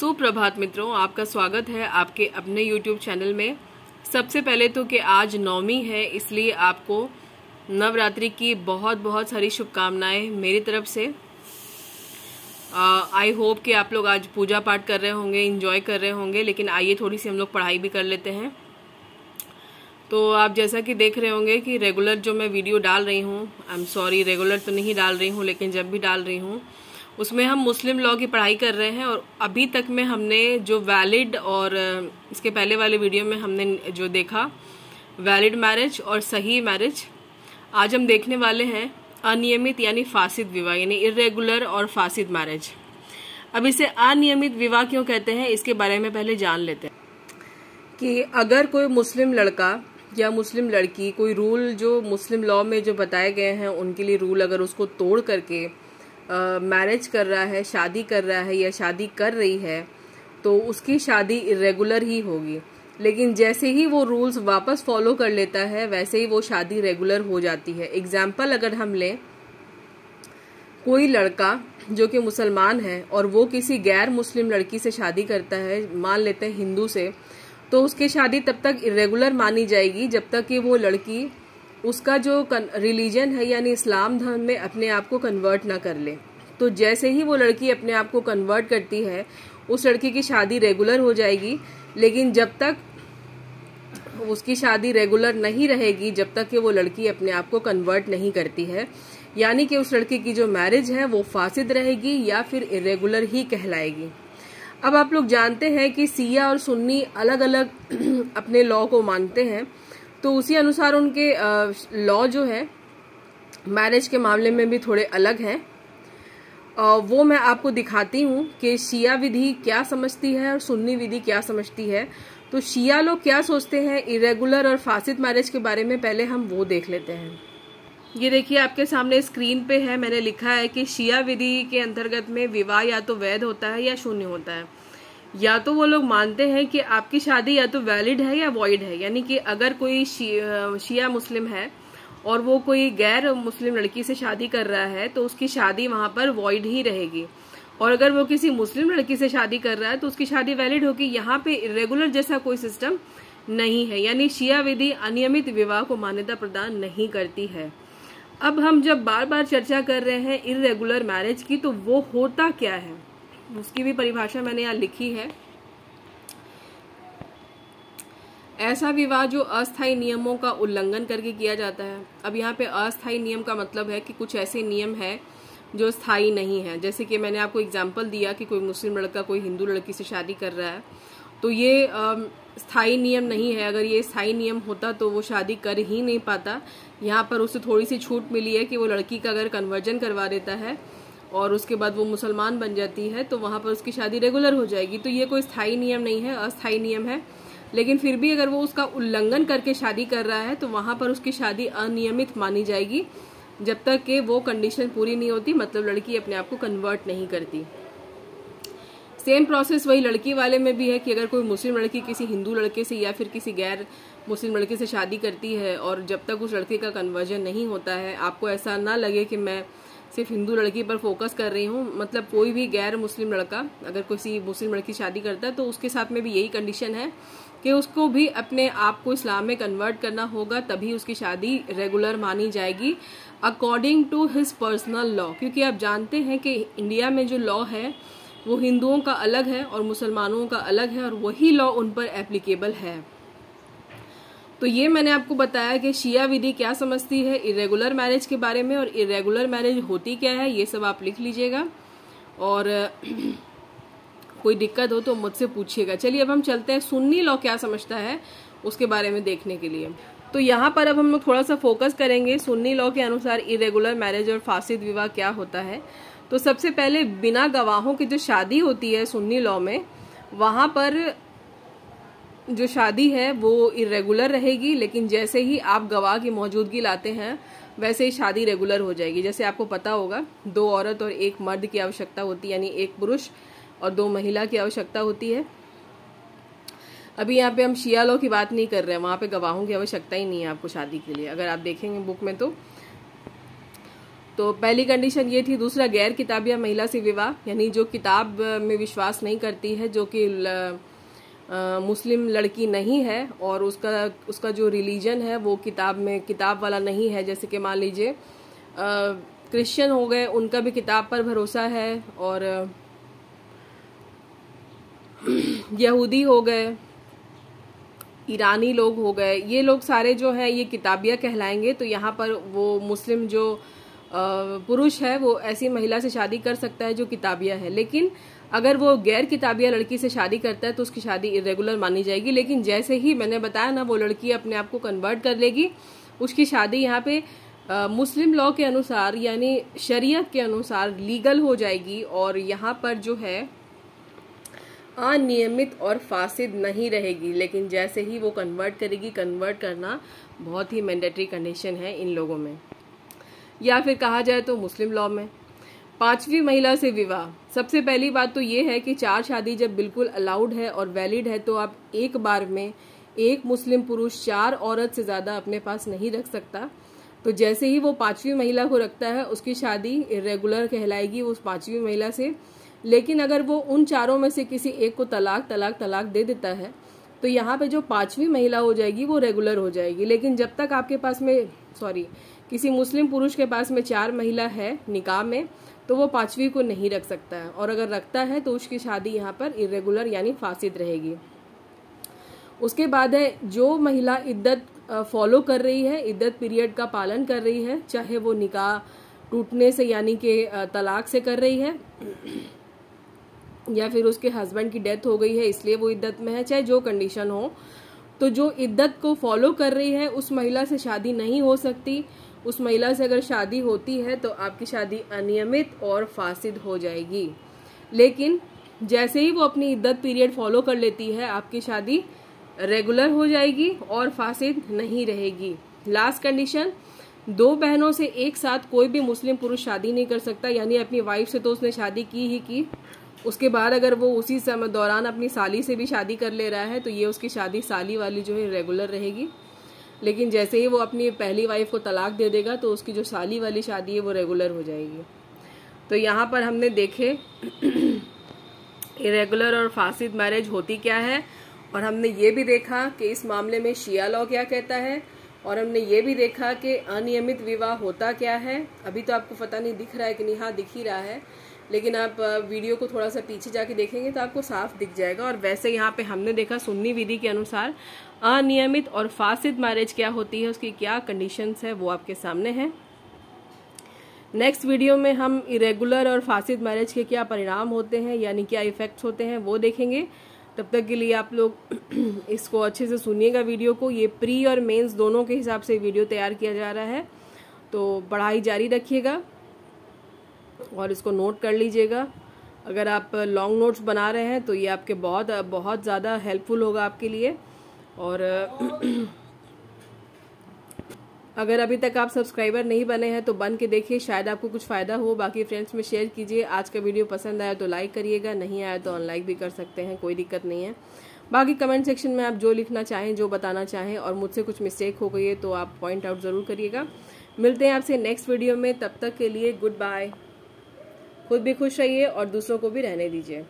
सुप्रभात मित्रों, आपका स्वागत है आपके अपने YouTube चैनल में। सबसे पहले तो कि आज नवमी है, इसलिए आपको नवरात्रि की बहुत बहुत सारी शुभकामनाएं मेरी तरफ से। आई होप कि आप लोग आज पूजा पाठ कर रहे होंगे, एंजॉय कर रहे होंगे। लेकिन आइए थोड़ी सी हम लोग पढ़ाई भी कर लेते हैं। तो आप जैसा कि देख रहे होंगे कि रेगुलर जो मैं वीडियो डाल रही हूँ, आई एम सॉरी रेगुलर तो नहीं डाल रही हूँ, लेकिन जब भी डाल रही हूँ उसमें हम मुस्लिम लॉ की पढ़ाई कर रहे हैं। और अभी तक में हमने जो वैलिड और इसके पहले वाले वीडियो में हमने जो देखा वैलिड मैरिज और सही मैरिज, आज हम देखने वाले हैं अनियमित यानी फासिद विवाह यानी इर्रेगुलर और फासिद मैरिज। अब इसे अनियमित विवाह क्यों कहते हैं, इसके बारे में पहले जान लेते हैं कि अगर कोई मुस्लिम लड़का या मुस्लिम लड़की कोई रूल जो मुस्लिम लॉ में जो बताए गए हैं उनके लिए रूल अगर उसको तोड़ करके मैरिज कर रहा है, शादी कर रहा है या शादी कर रही है, तो उसकी शादी इर्रेगुलर ही होगी। लेकिन जैसे ही वो रूल्स वापस फॉलो कर लेता है वैसे ही वो शादी रेगुलर हो जाती है। एग्जाम्पल अगर हम लें, कोई लड़का जो कि मुसलमान है और वो किसी गैर मुस्लिम लड़की से शादी करता है, मान लेते हैं हिंदू से, तो उसकी शादी तब तक इर्रेगुलर मानी जाएगी जब तक कि वो लड़की उसका जो रिलीजन है यानी इस्लाम धर्म में अपने आप को कन्वर्ट ना कर ले। तो जैसे ही वो लड़की अपने आप को कन्वर्ट करती है उस लड़की की शादी रेगुलर हो जाएगी। लेकिन जब तक उसकी शादी रेगुलर नहीं रहेगी जब तक कि वो लड़की अपने आप को कन्वर्ट नहीं करती है, यानी कि उस लड़की की जो मैरिज है वो फासिद रहेगी या फिर इर्रेगुलर ही कहलाएगी। अब आप लोग जानते हैं कि सिया और सुन्नी अलग अलग अपने लॉ को मानते हैं, तो उसी अनुसार उनके लॉ जो है मैरिज के मामले में भी थोड़े अलग हैं। वो मैं आपको दिखाती हूँ कि शिया विधि क्या समझती है और सुन्नी विधि क्या समझती है। तो शिया लोग क्या सोचते हैं इरेगुलर और फासिद मैरिज के बारे में, पहले हम वो देख लेते हैं। ये देखिए आपके सामने स्क्रीन पे है, मैंने लिखा है कि शिया विधि के अंतर्गत में विवाह या तो वैध होता है या शून्य होता है। या तो वो लोग मानते हैं कि आपकी शादी या तो वैलिड है या वॉइड है, यानी कि अगर कोई शिया मुस्लिम है और वो कोई गैर मुस्लिम लड़की से शादी कर रहा है तो उसकी शादी वहां पर वॉइड ही रहेगी। और अगर वो किसी मुस्लिम लड़की से शादी कर रहा है तो उसकी शादी वैलिड होगी। यहाँ पे इरेगुलर जैसा कोई सिस्टम नहीं है, यानी शिया विधि अनियमित विवाह को मान्यता प्रदान नहीं करती है। अब हम जब बार बार चर्चा कर रहे हैं इरेगुलर मैरिज की, तो वो होता क्या है उसकी भी परिभाषा मैंने यहाँ लिखी है। ऐसा विवाह जो अस्थायी नियमों का उल्लंघन करके किया जाता है। अब यहाँ पे अस्थायी नियम का मतलब है कि कुछ ऐसे नियम है जो स्थायी नहीं है। जैसे कि मैंने आपको एग्जांपल दिया कि कोई मुस्लिम लड़का कोई हिंदू लड़की से शादी कर रहा है, तो ये स्थायी नियम नहीं है। अगर ये स्थायी नियम होता तो वो शादी कर ही नहीं पाता। यहाँ पर उसे थोड़ी सी छूट मिली है कि वो लड़की का अगर कन्वर्जन करवा देता है और उसके बाद वो मुसलमान बन जाती है तो वहाँ पर उसकी शादी रेगुलर हो जाएगी। तो ये कोई स्थायी नियम नहीं है, अस्थायी नियम है। लेकिन फिर भी अगर वो उसका उल्लंघन करके शादी कर रहा है तो वहाँ पर उसकी शादी अनियमित मानी जाएगी जब तक कि वो कंडीशन पूरी नहीं होती, मतलब लड़की अपने आप को कन्वर्ट नहीं करती। सेम प्रोसेस वही लड़की वाले में भी है कि अगर कोई मुस्लिम लड़की किसी हिंदू लड़के से या फिर किसी गैर मुस्लिम लड़के से शादी करती है और जब तक उस लड़के का कन्वर्जन नहीं होता है, आपको ऐसा ना लगे कि मैं सिर्फ हिंदू लड़की पर फोकस कर रही हूँ, मतलब कोई भी गैर मुस्लिम लड़का अगर किसी मुस्लिम लड़की शादी करता है तो उसके साथ में भी यही कंडीशन है कि उसको भी अपने आप को इस्लाम में कन्वर्ट करना होगा, तभी उसकी शादी रेगुलर मानी जाएगी according to his personal law. क्योंकि आप जानते हैं कि इंडिया में जो लॉ है वो हिंदुओं का अलग है और मुसलमानों का अलग है और वही लॉ उन पर एप्लीकेबल है। तो ये मैंने आपको बताया कि शिया विधि क्या समझती है इरेगुलर मैरिज के बारे में और इरेगुलर मैरिज होती क्या है, ये सब आप लिख लीजिएगा और कोई दिक्कत हो तो मुझसे पूछिएगा। चलिए अब हम चलते हैं सुन्नी लॉ क्या समझता है उसके बारे में देखने के लिए। तो यहाँ पर अब हम लोग थोड़ा सा फोकस करेंगे सुन्नी लॉ के अनुसार इरेगुलर मैरिज और फासिद विवाह क्या होता है। तो सबसे पहले बिना गवाहों की जो शादी होती है सुन्नी लॉ में, वहां पर जो शादी है वो इरेगुलर रहेगी। लेकिन जैसे ही आप गवाह की मौजूदगी लाते हैं वैसे ही शादी रेगुलर हो जाएगी। जैसे आपको पता होगा 2 औरत और 1 मर्द की आवश्यकता होती है, यानी 1 पुरुष और 2 महिला की आवश्यकता होती है। अभी यहाँ पे हम शिया लॉ की बात नहीं कर रहे हैं, वहां पे गवाहों की आवश्यकता ही नहीं है आपको शादी के लिए, अगर आप देखेंगे बुक में। तो पहली कंडीशन ये थी। दूसरा, गैर किताबिया महिला से विवाह, यानी जो किताब में विश्वास नहीं करती है, जो कि मुस्लिम लड़की नहीं है और उसका जो रिलीजन है वो किताब वाला नहीं है। जैसे कि मान लीजिए क्रिश्चियन हो गए, उनका भी किताब पर भरोसा है, और यहूदी हो गए, ईरानी लोग हो गए, ये लोग सारे जो हैं ये किताबिया कहलाएंगे। तो यहाँ पर वो मुस्लिम जो पुरुष है वो ऐसी महिला से शादी कर सकता है जो किताबिया है। लेकिन अगर वो गैर किताबिया लड़की से शादी करता है तो उसकी शादी इरेगुलर मानी जाएगी। लेकिन जैसे ही मैंने बताया ना, वो लड़की अपने आप को कन्वर्ट कर लेगी, उसकी शादी यहाँ पे मुस्लिम लॉ के अनुसार यानी शरीयत के अनुसार लीगल हो जाएगी, और यहाँ पर जो है अनियमित और फासिद नहीं रहेगी। लेकिन जैसे ही वो कन्वर्ट करेगी, कन्वर्ट करना बहुत ही मैंडेटरी कंडीशन है इन लोगों में, या फिर कहा जाए तो मुस्लिम लॉ में। 5वीं महिला से विवाह। सबसे पहली बात तो ये है कि 4 शादी जब बिल्कुल अलाउड है और वैलिड है, तो आप एक बार में एक मुस्लिम पुरुष 4 औरत से ज़्यादा अपने पास नहीं रख सकता। तो जैसे ही वो 5वीं महिला को रखता है, उसकी शादी इरेगुलर कहलाएगी उस 5वीं महिला से। लेकिन अगर वो उन 4 में से किसी एक को तलाक दे देता है, तो यहाँ पे जो 5वीं महिला हो जाएगी वो रेगुलर हो जाएगी। लेकिन जब तक आपके पास में किसी मुस्लिम पुरुष के पास में 4 महिला है निकाह में, तो वो 5वीं को नहीं रख सकता है, और अगर रखता है तो उसकी शादी यहाँ पर इरेगुलर यानी फासिद रहेगी। उसके बाद है, जो महिला इद्दत फॉलो कर रही है, इद्दत पीरियड का पालन कर रही है, चाहे वो निकाह टूटने से यानी कि तलाक से कर रही है, या फिर उसके हस्बैंड की डेथ हो गई है इसलिए वो इद्दत में है, चाहे जो कंडीशन हो, तो जो इद्दत को फॉलो कर रही है उस महिला से शादी नहीं हो सकती। उस महिला से अगर शादी होती है तो आपकी शादी अनियमित और फासिद हो जाएगी। लेकिन जैसे ही वो अपनी इद्दत पीरियड फॉलो कर लेती है, आपकी शादी रेगुलर हो जाएगी और फासिद नहीं रहेगी। लास्ट कंडीशन, 2 बहनों से एक साथ कोई भी मुस्लिम पुरुष शादी नहीं कर सकता, यानी अपनी वाइफ से तो उसने शादी की ही की, उसके बाद अगर वो उसी समय दौरान अपनी साली से भी शादी कर ले रहा है तो ये उसकी शादी साली वाली जो है रेगुलर रहेगी। लेकिन जैसे ही वो अपनी पहली वाइफ को तलाक दे देगा तो उसकी जो साली वाली शादी है वो रेगुलर हो जाएगी। तो यहाँ पर हमने देखे इरेगुलर और फासिद मैरिज होती क्या है, और हमने ये भी देखा कि इस मामले में शिया लॉ क्या कहता है, और हमने ये भी देखा कि अनियमित विवाह होता क्या है। अभी तो आपको पता नहीं दिख रहा है कि नहीं, हाँ दिख ही रहा है, लेकिन आप वीडियो को थोड़ा सा पीछे जाके देखेंगे तो आपको साफ दिख जाएगा। और वैसे यहाँ पे हमने देखा सुन्नी विधि के अनुसार अनियमित और फासिद मैरिज क्या होती है, उसकी क्या कंडीशंस है, वो आपके सामने है। नेक्स्ट वीडियो में हम इरेगुलर और फासिद मैरिज के क्या परिणाम होते हैं, यानी क्या इफेक्ट्स होते हैं, वो देखेंगे। तब तक के लिए आप लोग इसको अच्छे से सुनिएगा वीडियो को। ये प्री और मेंस दोनों के हिसाब से वीडियो तैयार किया जा रहा है, तो पढ़ाई जारी रखिएगा और इसको नोट कर लीजिएगा। अगर आप लॉन्ग नोट्स बना रहे हैं तो ये आपके बहुत ज़्यादा हेल्पफुल होगा आपके लिए। और अगर अभी तक आप सब्सक्राइबर नहीं बने हैं तो बन के देखिए, शायद आपको कुछ फ़ायदा हो। बाकी फ्रेंड्स में शेयर कीजिए। आज का वीडियो पसंद आया तो लाइक करिएगा, नहीं आया तो अनलाइक भी कर सकते हैं, कोई दिक्कत नहीं है। बाकी कमेंट सेक्शन में आप जो लिखना चाहें, जो बताना चाहें, और मुझसे कुछ मिस्टेक हो गई है तो आप पॉइंट आउट ज़रूर करिएगा। मिलते हैं आपसे नेक्स्ट वीडियो में, तब तक के लिए गुड बाय। खुद भी खुश रहिए और दूसरों को भी रहने दीजिए।